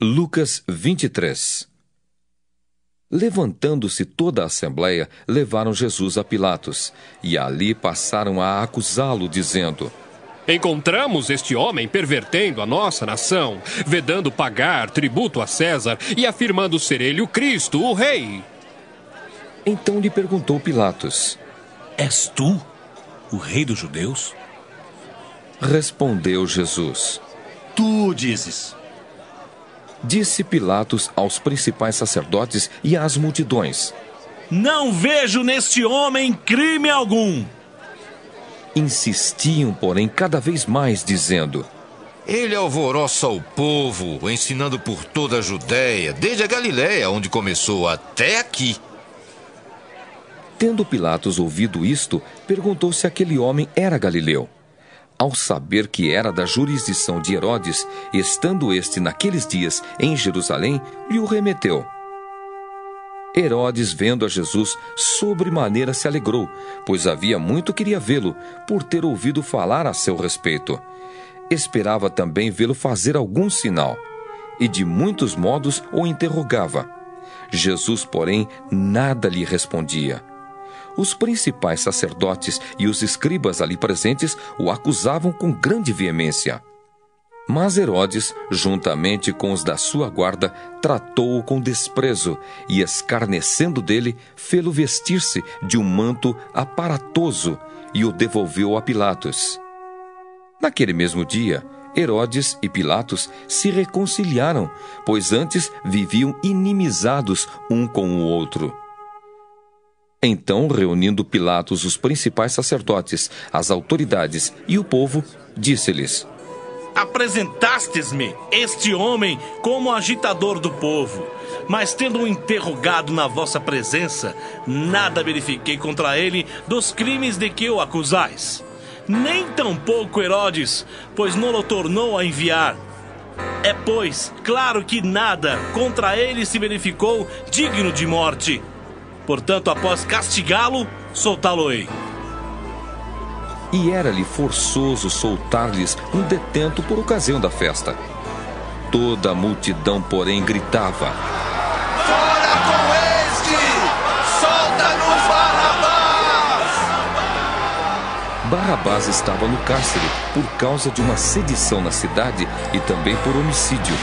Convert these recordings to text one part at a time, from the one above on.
Lucas 23. Levantando-se toda a assembleia, levaram Jesus a Pilatos, e ali passaram a acusá-lo, dizendo: Encontramos este homem pervertendo a nossa nação, vedando pagar tributo a César e afirmando ser ele o Cristo, o Rei. Então lhe perguntou Pilatos: És tu o rei dos judeus? Respondeu Jesus: Tu dizes. Disse Pilatos aos principais sacerdotes e às multidões: Não vejo neste homem crime algum. Insistiam, porém, cada vez mais, dizendo: Ele alvoroça o povo, ensinando por toda a Judéia, desde a Galiléia, onde começou, até aqui. Tendo Pilatos ouvido isto, perguntou se aquele homem era galileu. Ao saber que era da jurisdição de Herodes, estando este naqueles dias em Jerusalém, lhe o remeteu. Herodes, vendo a Jesus, sobremaneira se alegrou, pois havia muito queria vê-lo, por ter ouvido falar a seu respeito. Esperava também vê-lo fazer algum sinal, e de muitos modos o interrogava. Jesus, porém, nada lhe respondia. Os principais sacerdotes e os escribas ali presentes o acusavam com grande veemência. Mas Herodes, juntamente com os da sua guarda, tratou-o com desprezo e, escarnecendo dele, fê-lo vestir-se de um manto aparatoso e o devolveu a Pilatos. Naquele mesmo dia, Herodes e Pilatos se reconciliaram, pois antes viviam inimizados um com o outro. Então, reunindo Pilatos os principais sacerdotes, as autoridades e o povo, disse-lhes: Apresentastes-me este homem como agitador do povo, mas tendo-o interrogado na vossa presença, nada verifiquei contra ele dos crimes de que o acusais. Nem tampouco Herodes, pois não o tornou a enviar. É, pois, claro que nada contra ele se verificou digno de morte. Portanto, após castigá-lo, soltá-lo-ei. E era-lhe forçoso soltar-lhes um detento por ocasião da festa. Toda a multidão, porém, gritava: Fora com este! Solta-nos Barrabás! Barrabás estava no cárcere por causa de uma sedição na cidade e também por homicídio.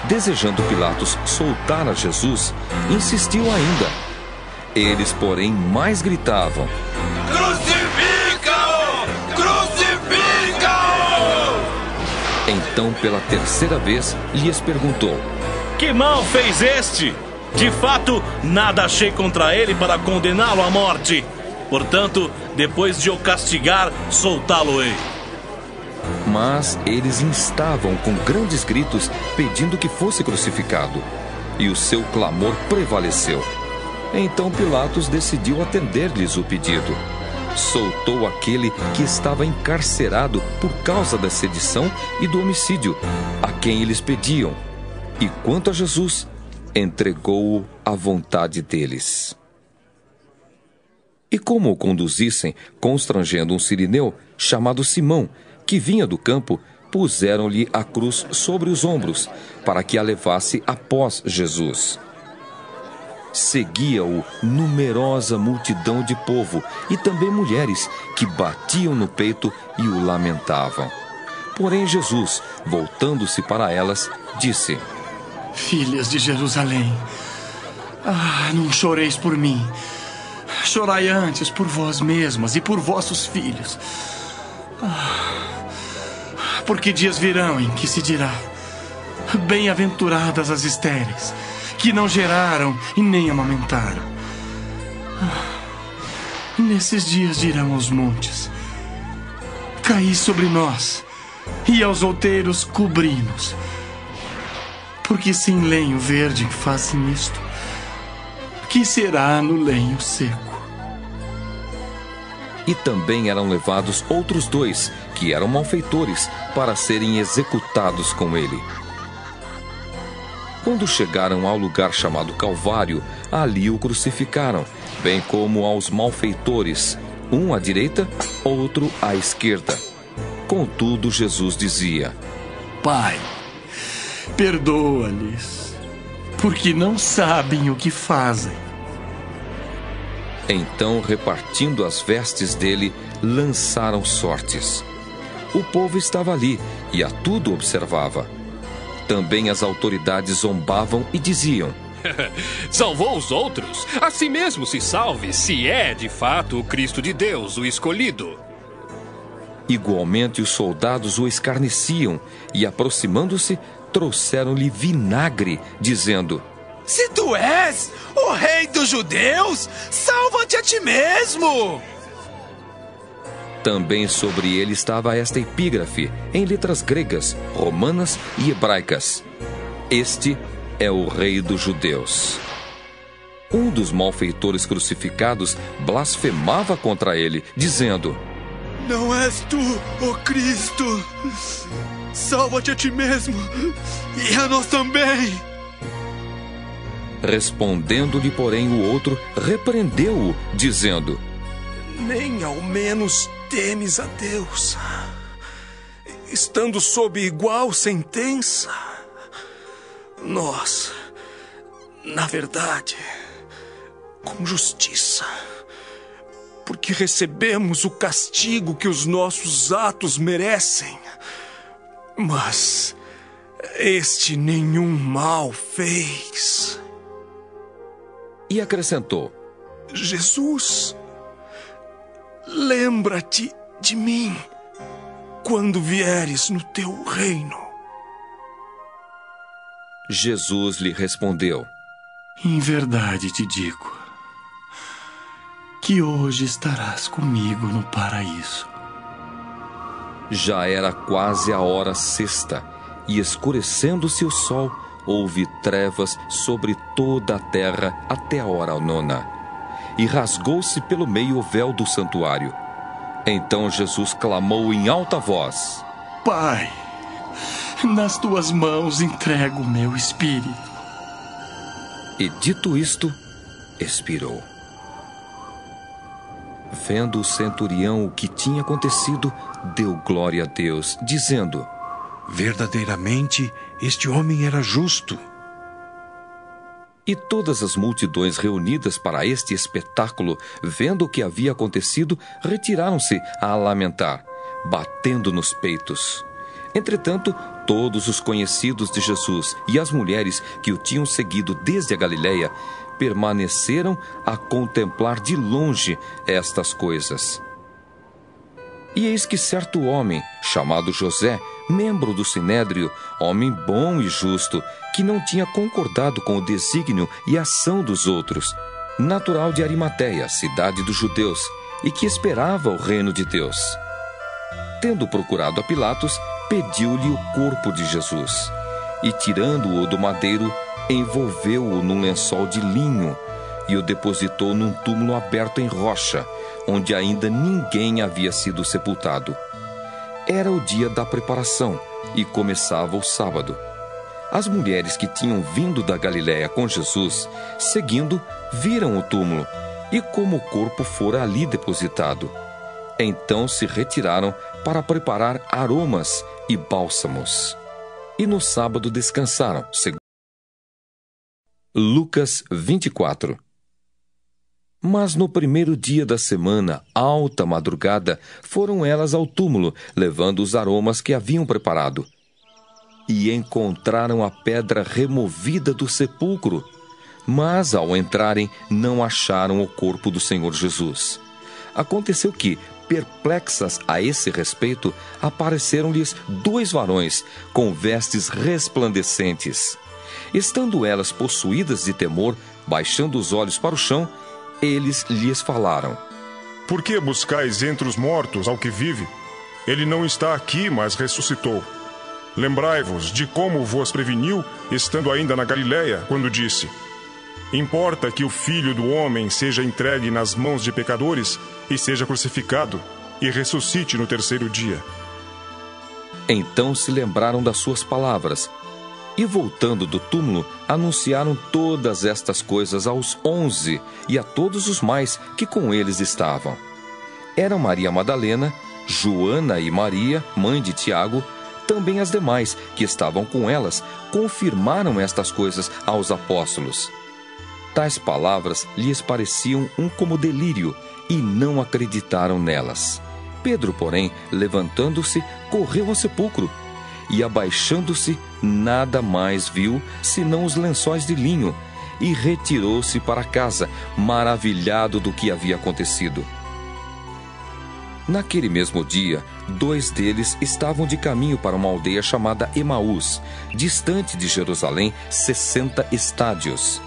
Desejando Pilatos soltar a Jesus, insistiu ainda. Eles, porém, mais gritavam: Crucifica-o! Crucifica-o! Então, pela terceira vez, lhes perguntou: Que mal fez este? De fato, nada achei contra ele para condená-lo à morte. Portanto, depois de o castigar, soltá-lo-ei. Mas eles instavam com grandes gritos, pedindo que fosse crucificado. E o seu clamor prevaleceu. Então Pilatos decidiu atender-lhes o pedido. Soltou aquele que estava encarcerado por causa da sedição e do homicídio, a quem eles pediam. E quanto a Jesus, entregou-o à vontade deles. E como o conduzissem, constrangendo um sirineu chamado Simão, que vinha do campo, puseram-lhe a cruz sobre os ombros, para que a levasse após Jesus. Seguia-o numerosa multidão de povo e também mulheres que batiam no peito e o lamentavam. Porém Jesus, voltando-se para elas, disse: Filhas de Jerusalém, não choreis por mim. Chorai antes por vós mesmas e por vossos filhos. Porque dias virão em que se dirá: Bem-aventuradas as estéreis, que não geraram e nem amamentaram. Nesses dias dirão aos montes: Caí sobre nós, e aos outeiros cobri-nos. Porque sem lenho verde fazem isto, que será no lenho seco? E também eram levados outros dois, que eram malfeitores, para serem executados com ele. Quando chegaram ao lugar chamado Calvário, ali o crucificaram, bem como aos malfeitores, um à direita, outro à esquerda. Contudo, Jesus dizia: Pai, perdoa-lhes, porque não sabem o que fazem. Então, repartindo as vestes dele, lançaram sortes. O povo estava ali e a tudo observava. Também as autoridades zombavam e diziam: Salvou os outros? A si mesmo se salve, se é de fato o Cristo de Deus, o escolhido. Igualmente os soldados o escarneciam e, aproximando-se, trouxeram-lhe vinagre, dizendo: Se tu és o rei dos judeus, salva-te a ti mesmo! Também sobre ele estava esta epígrafe, em letras gregas, romanas e hebraicas: Este é o rei dos judeus. Um dos malfeitores crucificados blasfemava contra ele, dizendo: Não és tu, ó Cristo! Salva-te a ti mesmo e a nós também! Respondendo-lhe, porém, o outro repreendeu-o, dizendo: Nem ao menos temes a Deus, estando sob igual sentença. Nós, na verdade, com justiça, porque recebemos o castigo que os nossos atos merecem. Mas este nenhum mal fez. E acrescentou: Jesus, lembra-te de mim quando vieres no teu reino. Jesus lhe respondeu: Em verdade te digo que hoje estarás comigo no paraíso. Já era quase a hora sexta, e escurecendo-se o sol, houve trevas sobre toda a terra até a hora nona. E rasgou-se pelo meio o véu do santuário. Então Jesus clamou em alta voz: Pai, nas tuas mãos entrego o meu espírito. E dito isto, expirou. Vendo o centurião o que tinha acontecido, deu glória a Deus, dizendo: Verdadeiramente, este homem era justo. E todas as multidões reunidas para este espetáculo, vendo o que havia acontecido, retiraram-se a lamentar, batendo nos peitos. Entretanto, todos os conhecidos de Jesus e as mulheres que o tinham seguido desde a Galileia permaneceram a contemplar de longe estas coisas. E eis que certo homem, chamado José, membro do Sinédrio, homem bom e justo, que não tinha concordado com o desígnio e ação dos outros, natural de Arimateia, cidade dos judeus, e que esperava o reino de Deus. Tendo procurado a Pilatos, pediu-lhe o corpo de Jesus, e tirando-o do madeiro, envolveu-o num lençol de linho e o depositou num túmulo aberto em rocha, onde ainda ninguém havia sido sepultado. Era o dia da preparação e começava o sábado. As mulheres que tinham vindo da Galiléia com Jesus, seguindo, viram o túmulo e como o corpo fora ali depositado. Então se retiraram para preparar aromas e bálsamos. E no sábado descansaram. Lucas 24. Mas no primeiro dia da semana, alta madrugada, foram elas ao túmulo, levando os aromas que haviam preparado. E encontraram a pedra removida do sepulcro. Mas, ao entrarem, não acharam o corpo do Senhor Jesus. Aconteceu que, perplexas a esse respeito, apareceram-lhes 2 varões, com vestes resplandecentes. Estando elas possuídas de temor, baixando os olhos para o chão, eles lhes falaram: Por que buscais entre os mortos ao que vive? Ele não está aqui, mas ressuscitou. Lembrai-vos de como vos preveniu, estando ainda na Galiléia, quando disse: Importa que o Filho do Homem seja entregue nas mãos de pecadores e seja crucificado, e ressuscite no terceiro dia. Então se lembraram das suas palavras, e voltando do túmulo, anunciaram todas estas coisas aos 11 e a todos os mais que com eles estavam. Eram Maria Madalena, Joana e Maria, mãe de Tiago, Também as demais, que estavam com elas, confirmaram estas coisas aos apóstolos. Tais palavras lhes pareciam como delírio, e não acreditaram nelas. Pedro, porém, levantando-se, correu ao sepulcro, e abaixando-se, nada mais viu, senão os lençóis de linho, e retirou-se para casa, maravilhado do que havia acontecido. Naquele mesmo dia, 2 deles estavam de caminho para uma aldeia chamada Emaús, distante de Jerusalém 60 estádios.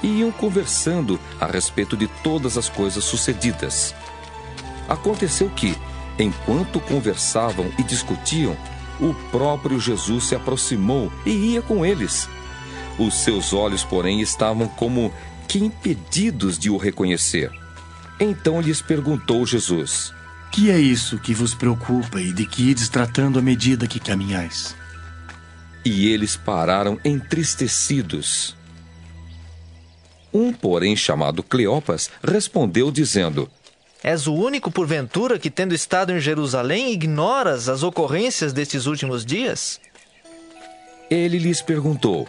E iam conversando a respeito de todas as coisas sucedidas. Aconteceu que, enquanto conversavam e discutiam, o próprio Jesus se aproximou e ia com eles. Os seus olhos, porém, estavam como que impedidos de o reconhecer. Então lhes perguntou Jesus: Que é isso que vos preocupa e de que ides tratando à medida que caminhais? E eles pararam entristecidos. Um, porém, chamado Cleopas, respondeu dizendo: És o único, porventura, que, tendo estado em Jerusalém, ignoras as ocorrências destes últimos dias? Ele lhes perguntou: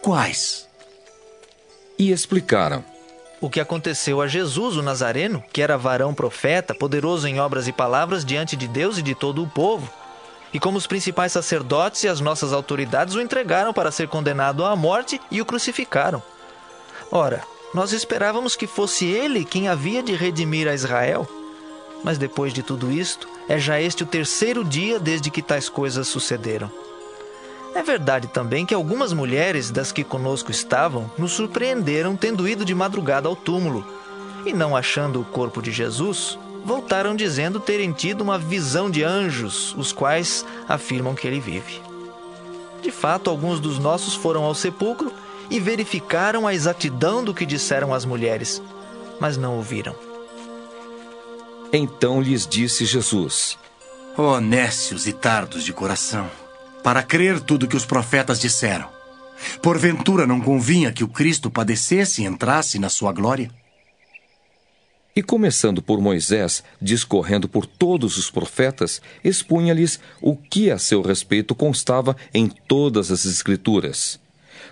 Quais? E explicaram: O que aconteceu a Jesus, o Nazareno, que era varão profeta, poderoso em obras e palavras diante de Deus e de todo o povo, e como os principais sacerdotes e as nossas autoridades o entregaram para ser condenado à morte e o crucificaram. Ora, nós esperávamos que fosse ele quem havia de redimir a Israel. Mas depois de tudo isto, é já este o 3º dia desde que tais coisas sucederam. É verdade também que algumas mulheres das que conosco estavam nos surpreenderam tendo ido de madrugada ao túmulo, e não achando o corpo de Jesus, voltaram dizendo terem tido uma visão de anjos, os quais afirmam que ele vive. De fato, alguns dos nossos foram ao sepulcro e verificaram a exatidão do que disseram as mulheres, mas não ouviram. Então lhes disse Jesus: Ó nécios e tardos de coração, para crer tudo que os profetas disseram, porventura não convinha que o Cristo padecesse e entrasse na sua glória? E começando por Moisés, discorrendo por todos os profetas, expunha-lhes o que a seu respeito constava em todas as Escrituras.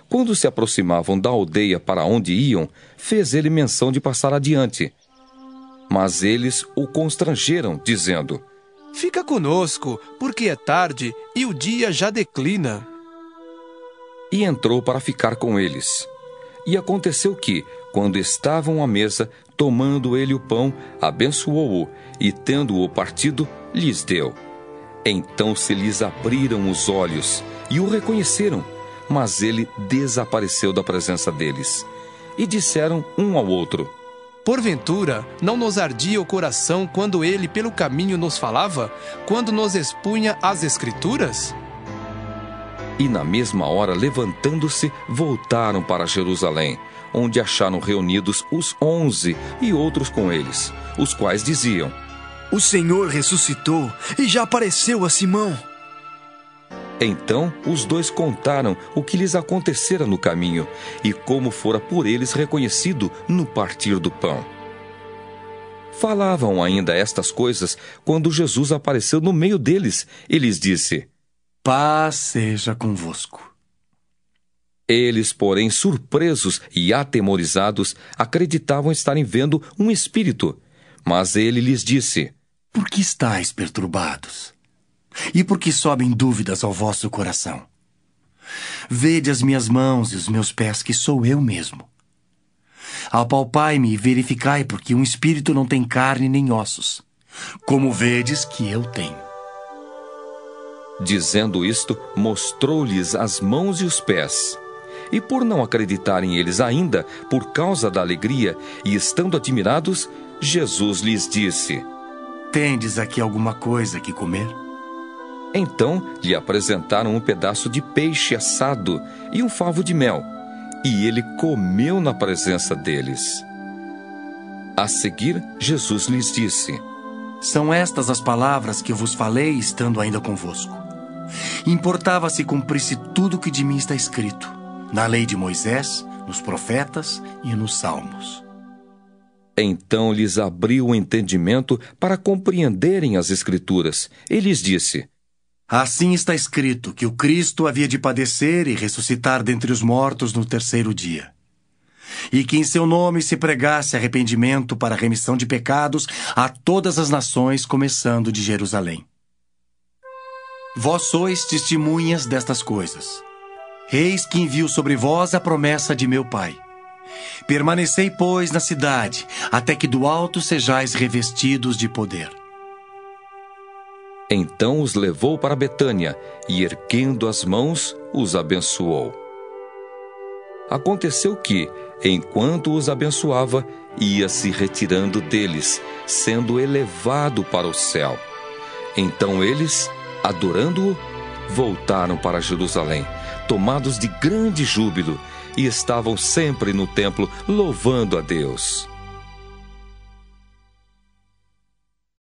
Quando se aproximavam da aldeia para onde iam, fez ele menção de passar adiante. Mas eles o constrangeram, dizendo: Fica conosco, porque é tarde e o dia já declina. E entrou para ficar com eles. E aconteceu que, quando estavam à mesa, tomando ele o pão, abençoou-o, e tendo-o partido, lhes deu. Então se lhes abriram os olhos, e o reconheceram, mas ele desapareceu da presença deles. E disseram um ao outro: Porventura, não nos ardia o coração quando ele pelo caminho nos falava, quando nos expunha as Escrituras? E na mesma hora, levantando-se, voltaram para Jerusalém, onde acharam reunidos os 11 e outros com eles, os quais diziam: O Senhor ressuscitou e já apareceu a Simão. Então os 2 contaram o que lhes acontecera no caminho e como fora por eles reconhecido no partir do pão. Falavam ainda estas coisas quando Jesus apareceu no meio deles e lhes disse: Paz seja convosco. Eles, porém, surpresos e atemorizados, acreditavam estarem vendo um espírito. Mas ele lhes disse: Por que estáis perturbados? E por que sobem dúvidas ao vosso coração? Vede as minhas mãos e os meus pés, que sou eu mesmo. Apalpai-me e verificai, porque um espírito não tem carne nem ossos, como vedes que eu tenho. Dizendo isto, mostrou-lhes as mãos e os pés. E por não acreditarem eles ainda, por causa da alegria, e estando admirados, Jesus lhes disse: Tendes aqui alguma coisa que comer? Então lhe apresentaram um pedaço de peixe assado e um favo de mel, e ele comeu na presença deles. A seguir, Jesus lhes disse: São estas as palavras que eu vos falei, estando ainda convosco. Importava se cumprisse tudo o que de mim está escrito, na lei de Moisés, nos profetas e nos salmos. Então lhes abriu o entendimento para compreenderem as Escrituras, e lhes disse: Assim está escrito que o Cristo havia de padecer e ressuscitar dentre os mortos no terceiro dia. E que em seu nome se pregasse arrependimento para a remissão de pecados a todas as nações, começando de Jerusalém. Vós sois testemunhas destas coisas. Eis que envio sobre vós a promessa de meu Pai. Permanecei, pois, na cidade, até que do alto sejais revestidos de poder. Então os levou para Betânia e, erguendo as mãos, os abençoou. Aconteceu que, enquanto os abençoava, ia se retirando deles, sendo elevado para o céu. Então eles, adorando-o, voltaram para Jerusalém, tomados de grande júbilo, e estavam sempre no templo louvando a Deus.